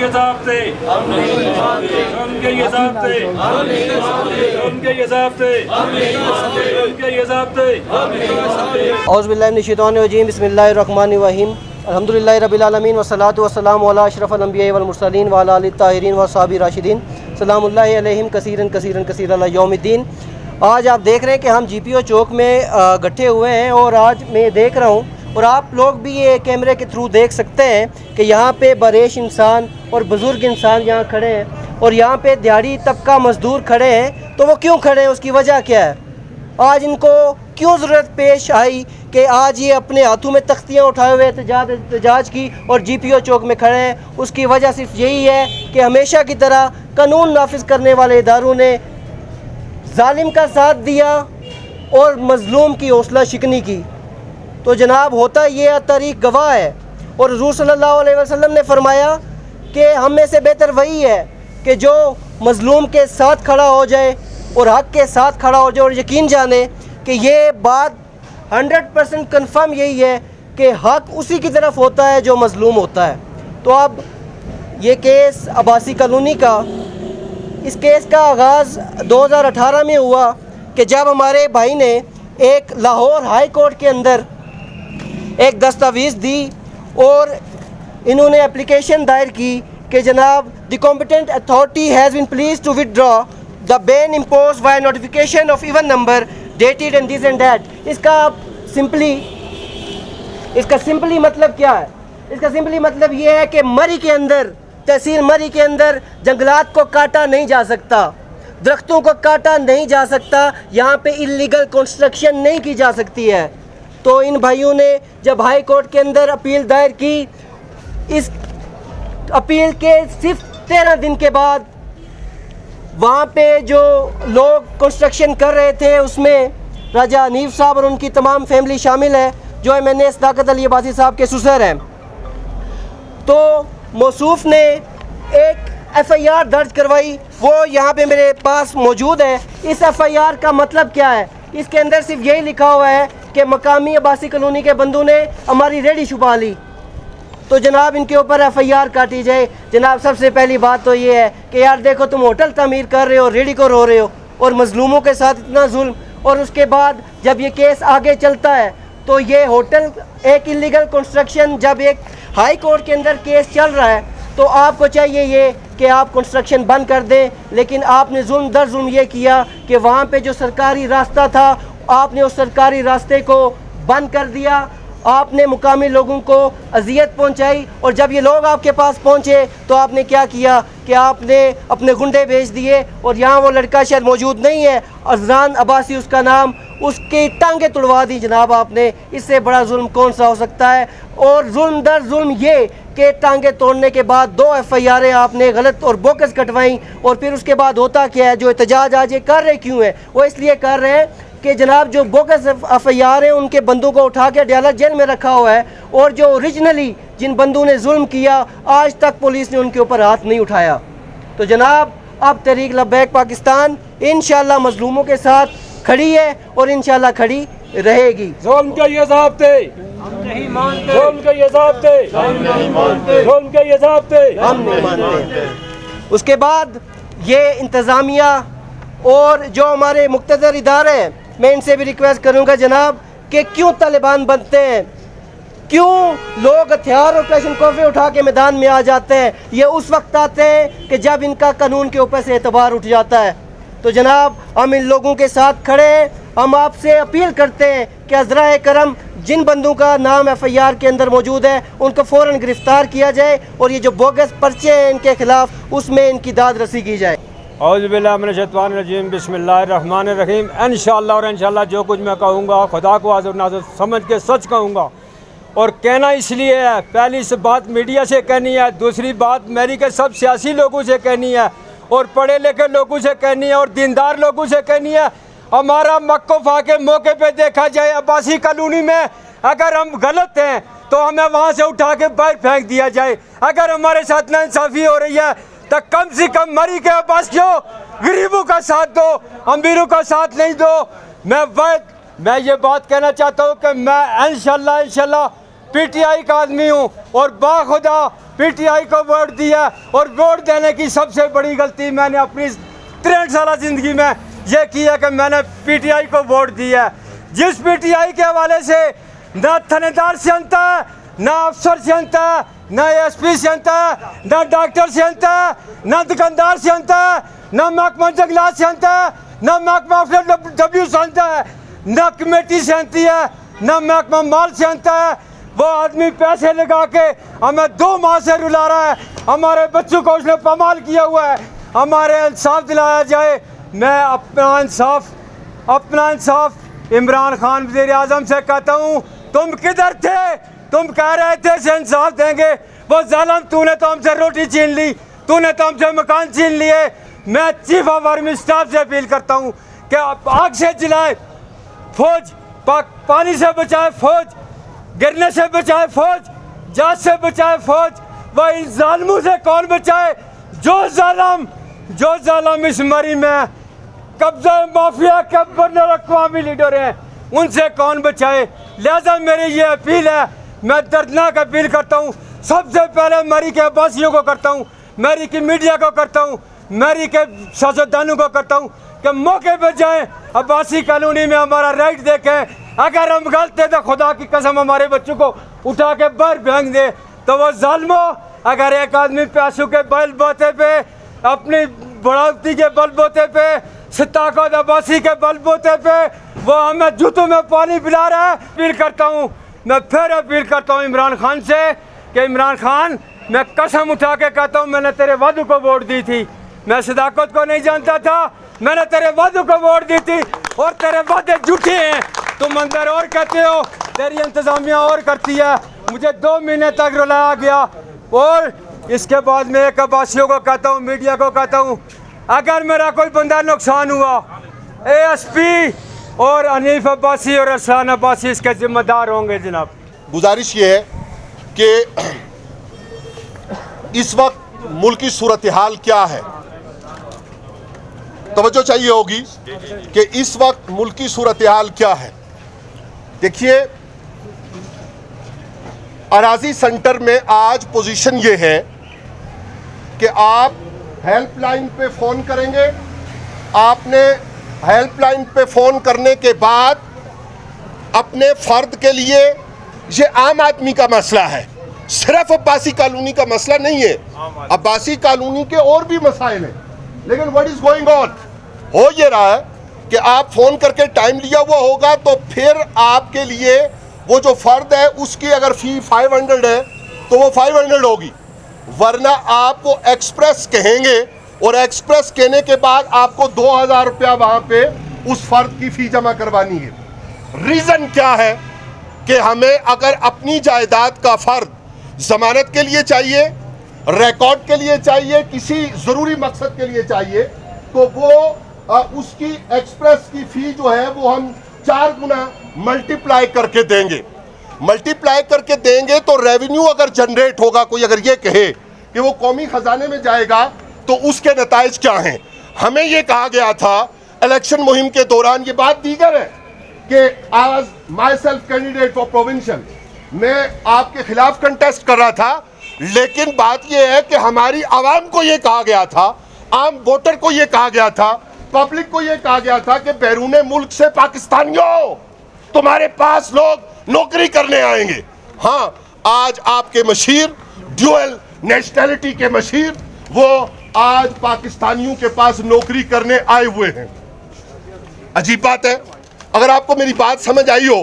ये ज़ाब्ते, उनके ये ज़ाब्ते, उनके ये ज़ाब्ते, उनके ये ज़ाब्ते। औज़ु बिल्लाहि मिनश शैतानिर रजीम, बिस्मिल्लाहिर रहमानिर रहीम, अल्हम्दुलिल्लाहि रब्बिल आलमीन, वस्सलातु वस्सलामु अला अशरफिल अंबिया वल मुरसलीन व अला आलिहि ताहिरीन व असहाबि राशिदीन, सलामुल्लाहि अलैहिम कसीरन कसीरन कसीरन इला यौमिद्दीन। आज आप देख रहे हैं कि हम GPO चौक में इकट्ठे हुए हैं और आज मैं देख रहा हूँ और आप लोग भी ये कैमरे के थ्रू देख सकते हैं कि यहाँ पे बरेश इंसान और बुज़ुर्ग इंसान यहाँ खड़े हैं और यहाँ पे दिहाड़ी तबका मज़दूर खड़े हैं। तो वो क्यों खड़े हैं, उसकी वजह क्या है, आज इनको क्यों ज़रूरत पेश आई कि आज ये अपने हाथों में तख्तियाँ उठाए हुए एहतजाज की और GPO चौक में खड़े हैं। उसकी वजह सिर्फ यही है कि हमेशा की तरह कानून नाफिज करने वाले इदारों ने जालिम का साथ दिया और मज़लूम की हौसला शिकनी की। तो जनाब होता ये तारीख़ गवाह है और हुज़ूर सल्लल्लाहु अलैहि वसल्लम ने फरमाया कि हम में से बेहतर वही है कि जो मज़लूम के साथ खड़ा हो जाए और हक़ के साथ खड़ा हो जाए और यकीन जाने कि ये बात 100% कन्फर्म यही है कि हक़ उसी की तरफ होता है जो मज़लूम होता है। तो अब ये केस अब्बासी कॉलोनी का, इस केस का आगाज़ 2018 में हुआ कि जब हमारे भाई ने एक लाहौर हाई कोर्ट के अंदर एक दस्तावेज़ दी और इन्होंने एप्लीकेशन दायर की कि जनाब the competent authority has been please to withdraw the ban impose by notification of even number dated and this and that. इसका सिंपली मतलब क्या है? इसका सिंपली मतलब ये है कि मरी के अंदर, तहसील मरी के अंदर जंगलात को काटा नहीं जा सकता, दरख्तों को काटा नहीं जा सकता, यहाँ पे इलीगल कंस्ट्रक्शन नहीं की जा सकती है। तो इन भाइयों ने जब हाई कोर्ट के अंदर अपील दायर की, इस अपील के सिर्फ 13 दिन के बाद वहाँ पे जो लोग कंस्ट्रक्शन कर रहे थे उसमें राजा हनीफ साहब और उनकी तमाम फैमिली शामिल है जो MNA सदाकत अली अब्बासी साहब के ससुर हैं। तो मौसूफ ने एक FIR दर्ज करवाई, वो यहाँ पे मेरे पास मौजूद है। इस FIR का मतलब क्या है? इसके अंदर सिर्फ यही लिखा हुआ है कि मकामी अब्बासी कॉलोनी के बंदों ने हमारी रेडी छुपा ली, तो जनाब इनके ऊपर FIR काटी जाए। जनाब सबसे पहली बात तो ये है कि यार देखो, तुम होटल तामीर कर रहे हो, रेडी को रो रहे हो और मज़लूमों के साथ इतना जुल्म, और उसके बाद जब ये केस आगे चलता है तो ये होटल एक इलीगल कंस्ट्रक्शन, जब एक हाई कोर्ट के अंदर केस चल रहा है तो आपको चाहिए ये कि आप कंस्ट्रक्शन बंद कर दें, लेकिन आपने जुल्म दर जुल्म ये किया कि वहाँ पे जो सरकारी रास्ता था आपने उस सरकारी रास्ते को बंद कर दिया, आपने मुकामी लोगों को अजियत पहुंचाई। और जब ये लोग आपके पास पहुंचे तो आपने क्या किया कि आपने अपने गुंडे भेज दिए और यहाँ वो लड़का शायद मौजूद नहीं है, अज़रान अब्बासी उसका नाम, उसकी टांगें तुड़वा दी जनाब आपने। इससे बड़ा जुल्म कौन सा हो सकता है? और जुल्म दर जुल्म ये कि टांगे तोड़ने के बाद 2 FIR आपने गलत और बोकस कटवाई। और फिर उसके बाद होता क्या है, जो एहतजाज आज ये कर रहे क्यों है, वो इसलिए कर रहे हैं कि जनाब जो बोकस FIR हैं उनके बंदों को उठा के अडयाला जेल में रखा हुआ है और जो ओरिजिनली जिन बंदों ने जुल्म किया आज तक पुलिस ने उनके ऊपर हाथ नहीं उठाया। तो जनाब अब तहरीक लब्बैक पाकिस्तान इंशाअल्लाह मज़लूमों के साथ खड़ी है और इंशाअल्लाह खड़ी रहेगी। जुल्म के ये ज़ाब्ते हम नहीं मानते, जुल्म के ये ज़ाब्ते हम नहीं मानते, जुल्म के ये ज़ाब्ते हम नहीं मानते। उसके बाद ये इंतज़ामिया और जो हमारे मुक़्तदर इदारे हैं, मैं इनसे भी रिक्वेस्ट करूंगा जनाब कि क्यों तालिबान बनते हैं, क्यों लोग हथियार और क्लैशनकोफे उठा के मैदान में आ जाते हैं? ये उस वक्त आते हैं कि जब इनका कानून के ऊपर से एतबार उठ जाता है। तो जनाब हम इन लोगों के साथ खड़े हैं, हम आपसे अपील करते हैं कि अज़राए करम जिन बंदों का नाम FIR के अंदर मौजूद है उनको फ़ौरन गिरफ़्तार किया जाए और ये जो बोगस पर्चे हैं इनके ख़िलाफ़ उसमें इनकी दाद रसी की जाए। औज़ु बिल्लाहि मिनश शैतानिर रजीम, बिस्मिल्लाहिर रहमानिर रहीम। इंशाअल्लाह और इंशाअल्लाह जो कुछ मैं कहूँगा खुदा को हाज़िर नाज़िर समझ के सच कहूँगा। और कहना इसलिए है, पहली से बात मीडिया से कहनी है, दूसरी बात मेरी के सब सियासी लोगों से कहनी है और पढ़े लिखे लोगों से कहनी है और दीनदार लोगों से कहनी है। हमारा मक्कोफा के मौके पे देखा जाए अब्बासी कॉलोनी में अगर हम गलत हैं तो हमें वहाँ से उठा के बाहर फेंक दिया जाए। अगर हमारे साथ नाइंसाफ़ी हो रही है तो कम से कम मरी के अब्बासियों गरीबों का साथ दो, अमीरों का साथ नहीं दो। मैं ये बात कहना चाहता हूँ कि मैं इंशाल्लाह पीटीआई का आदमी हूँ और बाखुदा पीटीआई को वोट दिया। और वोट देने की सबसे बड़ी गलती मैंने अपनी 63 साल ज़िंदगी में ये की है कि मैंने पीटीआई को वोट दिया। जिस पीटीआई के हवाले से ना थानेदार से अंत है, ना अफसर से अंत है, ना एसपी से अंत है, ना डॉक्टर से अंत है, ना दुकानदार से अंत है, ना महकमा जंगलात से अंत है, ना महकमा डब्ल्यू से अंत है, ना कमेटी से अंत है, ना महकमा माल से अंत है। वो आदमी पैसे लगा के हमें 2 माह से रुला रहा है। हमारे बच्चों को उसने पामाल किया हुआ है। हमारे इंसाफ दिलाया जाए। मैं अपना इंसाफ इमरान खान वज़ीर आज़म से कहता हूँ, तुम किधर थे? तुम कह रहे थे से इंसाफ देंगे। वो जालिम, तूने तो हमसे रोटी छीन ली, तूने तो हमसे मकान छीन लिए। मैं चीफ ऑफ आर्मी स्टाफ से अपील करता हूँ कि आग से जलाए फौज, पानी से बचाए फौज, गिरने से बचाए फौज, जांच से बचाए फौज। वह इन जालिमों से कौन बचाए? जो जालिम इस मरी में कब्जा माफिया के बैनुल-अक़वामी लीडर हैं, उनसे कौन बचाए? लिहाजा मेरी ये अपील है, मैं दर्दनाक अपील करता हूँ। सबसे पहले मरी के अब्बासियों को करता हूँ, मरी की मीडिया को करता हूँ, मरी के सियासतदानों को करता हूँ कि मौके पर जाएं, अब्बासी कॉलोनी में हमारा राइट देखें। अगर हम गलत थे तो खुदा की कसम हमारे बच्चों को उठा के बाहर फेंक दे। तो वो जालिमो, अगर एक आदमी पैसों के बलबूते पे, अपनी बढ़ोतरी के बलबूते पे, सिताकत अब्बासी के बलबूते पे वो हमें जूतों में पानी पिला रहा है। अपील करता हूँ, मैं फिर अपील करता हूँ इमरान खान से कि इमरान खान, मैं कसम उठा के कहता हूँ, मैंने तेरे वादों को वोट दी थी। मैं सदाकत को नहीं जानता था, मैंने तेरे वादों को वोट दी थी और तेरे वादे झूठे हैं। तुम अंदर और कहते हो, तेरी इंतजामिया और करती है। मुझे 2 महीने तक रुलाया गया। और इसके बाद मैं एक अब्बासियों को कहता हूँ, मीडिया को कहता हूँ, अगर मेरा कोई बंदा नुकसान हुआ, एएसपी और हनीफ अब्बासी और अरसान अब्बासी इसके जिम्मेदार होंगे। जनाब, गुजारिश ये है कि इस वक्त मुल्क की सूरत हाल क्या है, तवज्जो चाहिए होगी कि इस वक्त मुल्क की सूरत हाल क्या है। देखिए, अराजी सेंटर में आज पोजीशन ये है कि आप हेल्पलाइन पे फ़ोन करेंगे। आपने हेल्पलाइन पे फ़ोन करने के बाद अपने फ़र्द के लिए, ये आम आदमी का मसला है, सिर्फ अब्बासी कॉलोनी का मसला नहीं है। अब्बासी कॉलोनी के और भी मसाइल हैं, लेकिन व्हाट इज़ गोइंग ऑन हो ये रहा है कि आप फ़ोन करके टाइम लिया हुआ होगा तो फिर आपके लिए वो जो फ़र्द है उसकी अगर फ़ी 500 है तो वो 500 होगी, वरना आप वो एक्सप्रेस कहेंगे और एक्सप्रेस कहने के बाद आपको 2000 रुपया वहाँ पे उस फ़र्द की फ़ी जमा करवानी है। रीज़न क्या है कि हमें अगर अपनी जायदाद का फ़र्द ज़मानत के लिए चाहिए, रिकॉर्ड के लिए चाहिए, किसी ज़रूरी मकसद के लिए चाहिए, तो वो उसकी एक्सप्रेस की फ़ी जो है वो हम 4 गुना मल्टीप्लाई करके देंगे। मल्टीप्लाई करके देंगे तो रेवेन्यू अगर जनरेट होगा, कोई अगर ये कहे कि वो कौमी ख़जाने में जाएगा, तो उसके नताइज क्या हैं। हमें ये कहा गया था इलेक्शन मुहिम के दौरान, ये बात दीगर है कि आज my self candidate for provincial, मैं आपके खिलाफ कंटेस्ट कर रहा था, लेकिन बात यह है कि हमारी आवाम को ये कहा गया था, आम वोटर को ये कहा गया था, पब्लिक को ये कहा गया था कि बैरूने मुल्क से पाकिस्तानियों तुम्हारे पास लोग नौकरी करने आएंगे। हाँ, आज आपके मशीर, ड्यूअल नेशनैलिटी के मशीर, वो आज पाकिस्तानियों के पास नौकरी करने आए हुए हैं। अजीब बात है। अगर आपको मेरी बात समझ आई हो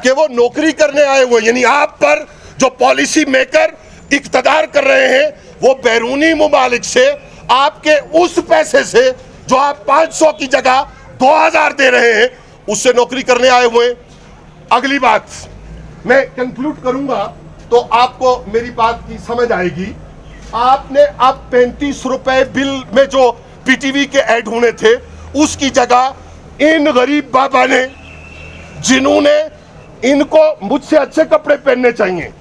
कि वो नौकरी करने आए हुए, यानी आप पर जो पॉलिसी मेकर इक़्तिदार कर रहे हैं वो बैरूनी मुमालिक से आपके उस पैसे से जो आप 500 की जगह 2000 दे रहे हैं, उससे नौकरी करने आए हुए। अगली बात मैं कंक्लूड करूंगा तो आपको मेरी बात की समझ आएगी। आपने अब 35 रुपए बिल में जो पीटीवी के ऐड होने थे, उसकी जगह इन गरीब बाबा ने, जिन्होंने इनको मुझसे अच्छे कपड़े पहनने चाहिए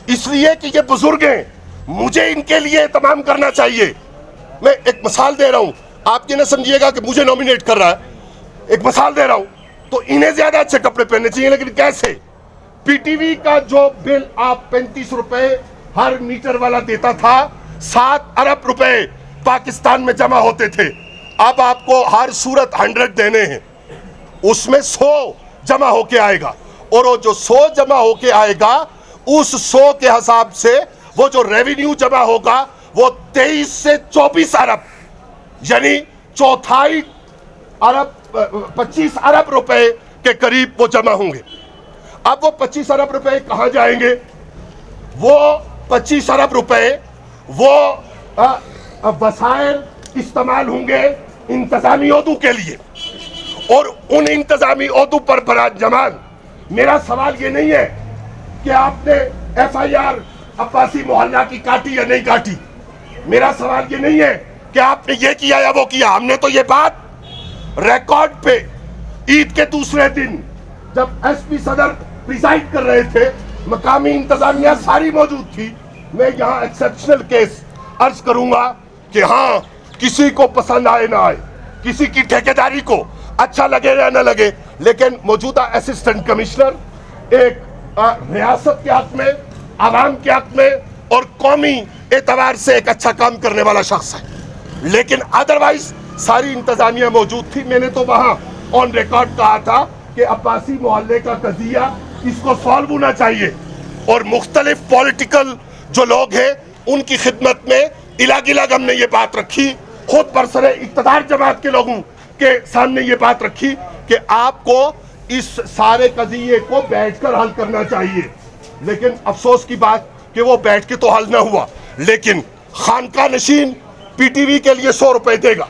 इसलिए कि ये बुजुर्ग हैं, मुझे इनके लिए तमाम करना चाहिए। मैं एक मिसाल दे रहा हूं, आप ये ना समझिएगा कि मुझे नॉमिनेट कर रहा है, एक मिसाल दे रहा हूं। तो इन्हें ज्यादा अच्छे कपड़े पहनने चाहिए, लेकिन कैसे? पीटीवी का जो बिल आप 35 रुपए हर मीटर वाला देता था, 7 अरब रुपए पाकिस्तान में जमा होते थे। अब आपको हर सूरत 100 देने हैं, उसमें 100 जमा होके आएगा, और वो जो 100 जमा होके आएगा उस 100 के हिसाब से वो जो रेवेन्यू जमा होगा वो 23 से 24 अरब, यानी चौथाई अरब, 25 अरब रुपए के करीब वो जमा होंगे। अब वो 25 अरब रुपए कहां जाएंगे? वो 25 अरब रुपए वो वसाइल इस्तेमाल होंगे इंतजामी ओहदों के लिए, और उन इंतजामी ओहदों पर बराज जमान, मेरा सवाल ये नहीं है कि आपने FIR अब्बासी मोहल्ला की काटी या नहीं काटी, मेरा सवाल ये नहीं है कि आपने ये किया या वो किया। हमने तो ये बात रिकॉर्ड पे ईद के दूसरे दिन जब SP सदर प्रिसाइड कर रहे थे, मकामी इंतजामिया सारी मौजूद थी। मैं यहाँ एक्सेप्शनल केस अर्ज करूंगा कि हाँ, किसी को पसंद आए ना आए, किसी की ठेकेदारी को अच्छा लगे या ना लगे, लेकिन मौजूदा असिस्टेंट कमिश्नर एक रियासत के हक में, आवाम के हक में और कौमी एतबार से एक अच्छा काम करने वाला शख्स है। लेकिन अदरवाइज सारी इंतजामिया मौजूद थी। मैंने तो वहां ऑन रिकॉर्ड कहा था कि अब्बासी मोहल्ले का कजिया इसको सॉल्व होना चाहिए, और मुख्तलिफ पॉलिटिकल जो लोग हैं उनकी खिदमत में इलाग इलाग हमने ये बात रखी, खुद बरसरे इक़्तिदार जमात के लोगों के सामने ये बात रखी कि आपको इस सारे कजिए को बैठकर हल करना चाहिए। लेकिन अफसोस की बात कि वो बैठ के तो हल ना हुआ। लेकिन खानका नशीन पीटीवी के लिए 100 रुपए देगा,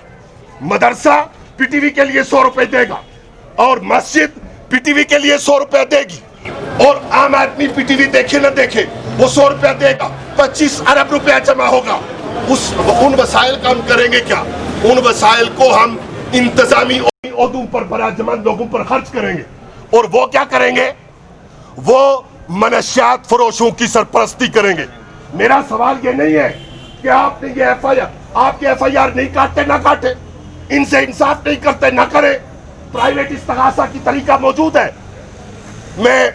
मदरसा पीटीवी के लिए 100 रुपए देगा, और मस्जिद पीटीवी के लिए 100 रुपए देगी, और आम आदमी पीटीवी देखे ना देखे वो 100 रुपया देगा। 25 अरब रुपया जमा होगा। उन वसाइल का हम करेंगे क्या? उन वसाइल को हम इंतजामी ओहदों पर बराजमान लोगों पर खर्च करेंगे, और वो क्या करेंगे? वो मनशियात फरोशों की सरपरस्ती करेंगे। मेरा सवाल ये नहीं है कि आपने ये FIR, आपके FIR नहीं काटते ना काटे, इनसे इंसाफ नहीं करते ना करे, प्राइवेट इस्तगासा की तरीका मौजूद है। मैं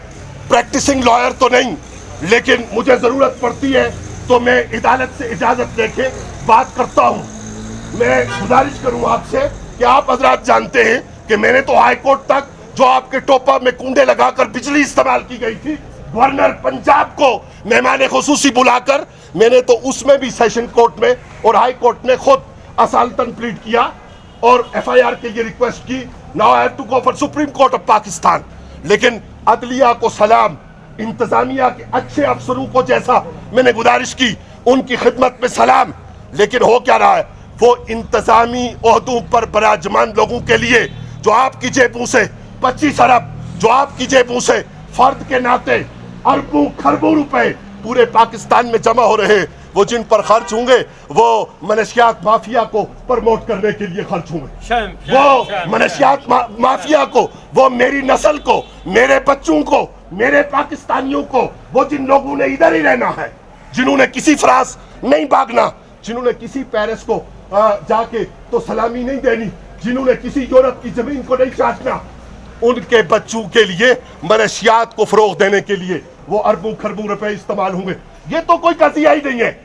प्रैक्टिसिंग लॉयर तो नहीं, लेकिन मुझे जरूरत पड़ती है तो मैं अदालत से इजाजत लेके बात करता हूं। मैं गुजारिश करूं आपसे कि आप हजरात जानते हैं कि मैंने तो हाई कोर्ट तक, जो आपके टोपा में कुंडे लगाकर बिजली इस्तेमाल की गई थी, गवर्नर पंजाब को मेहमान खुसूसी बुलाकर मैंने तो उसमें भी सेशन कोर्ट में और हाई कोर्ट में खुद असालतन प्लीड किया और FIR के लिए रिक्वेस्ट की। Now I have to go for supreme court of Pakistan. लेकिन अदलिया को सलाम, इंतजामिया के अच्छे अफसरों को जैसा मैंने गुजारिश की उनकी खिदमत में सलाम। लेकिन हो क्या रहा है? वो इंतजामी ओहदों पर बराजमान लोगों के लिए जो आपकी जेबों से 25 अरब, जो आपकी जेबों से फर्द के नाते अरबों खरबों रुपए पूरे पाकिस्तान में जमा हो रहे हैं, वो जिन पर खर्च होंगे वो मनशियात माफिया को प्रमोट करने के लिए खर्च होंगे। वो मनशियात माफिया को, वो मेरी नस्ल को, मेरे बच्चों को, मेरे पाकिस्तानियों को, वो जिन लोगों ने इधर ही रहना है, जिन्होंने किसी फ्रांस नहीं भागना, जिन्होंने किसी पेरिस को जाके तो सलामी नहीं देनी, जिन्होंने किसी यूरोप की जमीन को नहीं चाटना, उनके बच्चों के लिए मनशियात को फरोग देने के लिए वो अरबों खरबों रुपए इस्तेमाल होंगे। ये तो कोई कजिया ही नहीं है।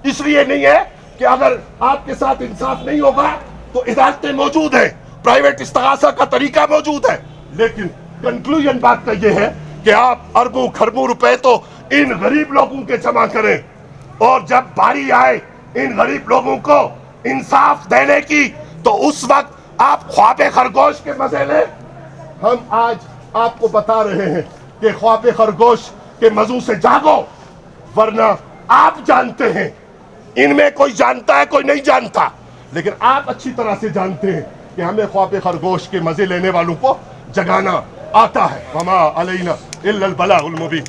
इसलिए नहीं है कि अगर आपके साथ इंसाफ नहीं होगा तो अदालतें मौजूद है, प्राइवेट इस्तिगासा का तरीका मौजूद है। लेकिन कंक्लूजन बात का ये है कि आप अरबों खरबों रुपए तो इन गरीब लोगों के जमा करें, और जब बारी आए इन गरीब लोगों को इंसाफ देने की तो उस वक्त आप ख्वाबे खरगोश के मजे लें। हम आज आपको बता रहे हैं कि ख्वाबे खरगोश के मजू से जागो, वरना आप जानते हैं, इनमें कोई जानता है कोई नहीं जानता, लेकिन आप अच्छी तरह से जानते हैं कि हमें ख्वाबे खरगोश के मजे लेने वालों को जगाना आता है। वमा अलैना इल्लल बलागुल मुबीन।